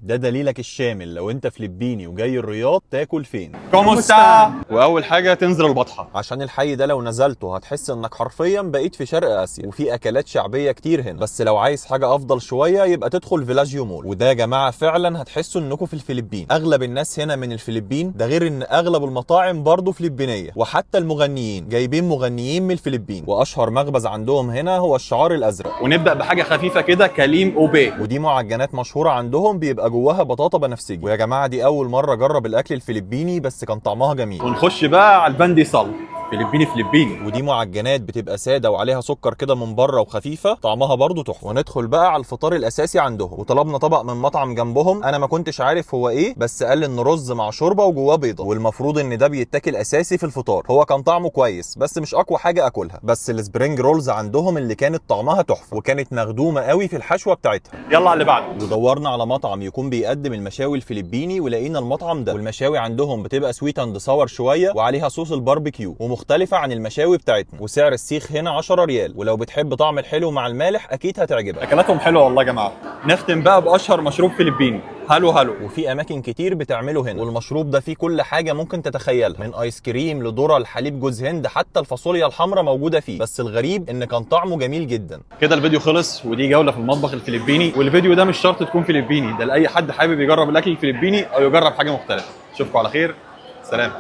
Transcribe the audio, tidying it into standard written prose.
ده دليلك الشامل لو انت فلبيني وجاي الرياض تاكل فين. كوموستا. واول حاجه تنزل البطحه، عشان الحي ده لو نزلته هتحس انك حرفيا بقيت في شرق اسيا، وفي اكلات شعبيه كتير هنا. بس لو عايز حاجه افضل شويه يبقى تدخل فيلاجيو مول، وده يا جماعه فعلا هتحسوا انكم في الفلبين. اغلب الناس هنا من الفلبين، ده غير ان اغلب المطاعم برضه فلبينيه، وحتى المغنيين جايبين مغنيين من الفلبين. واشهر مخبز عندهم هنا هو الشعار الازرق. ونبدا بحاجه خفيفه كده، كليم اوبي، ودي معجنات مشهوره عندهم بيبقى جواها بطاطا بنفسجي. ويا جماعه دي اول مره اجرب الاكل الفلبيني، بس كان طعمها جميل. ونخش بقى على الباندي صل، فلبيني. ودي معجنات بتبقى ساده وعليها سكر كده من بره وخفيفه، طعمها برضو تحفه. وندخل بقى على الفطار الاساسي عندهم، وطلبنا طبق من مطعم جنبهم انا ما كنتش عارف هو ايه، بس قال ان رز مع شوربه وجواه بيضه، والمفروض ان ده بيتاكل اساسي في الفطار. هو كان طعمه كويس بس مش اقوى حاجه اكلها. بس السبرينج رولز عندهم اللي كانت طعمها تحفه، وكانت مخدومه قوي في الحشوه بتاعتها. يلا على اللي بعده. ودورنا على مطعم يكون بيقدم المشاوي الفلبيني ولقينا المطعم ده. والمشاوي عندهم بتبقى سويت اند صور شويه، وعليها صوص الباربيكيو، ومختلفه عن المشاوي بتاعتنا. وسعر السيخ هنا 10 ريال، ولو بتحب طعم الحلو مع المالح اكيد هتعجبك. اكلاتهم حلوه والله يا جماعه. نختم بقى باشهر مشروب فلبيني، هالو. وفي اماكن كتير بتعمله هنا، والمشروب ده فيه كل حاجه ممكن تتخيلها، من ايس كريم لذره لحليب جوز هند، حتى الفاصوليا الحمراء موجوده فيه. بس الغريب ان كان طعمه جميل جدا. كده الفيديو خلص، ودي جوله في المطبخ الفلبيني. والفيديو ده مش شرط تكون فلبيني، ده لاي حد حابب يجرب الاكل الفلبيني او يجرب حاجه مختلفه. اشوفكم على خير، سلام.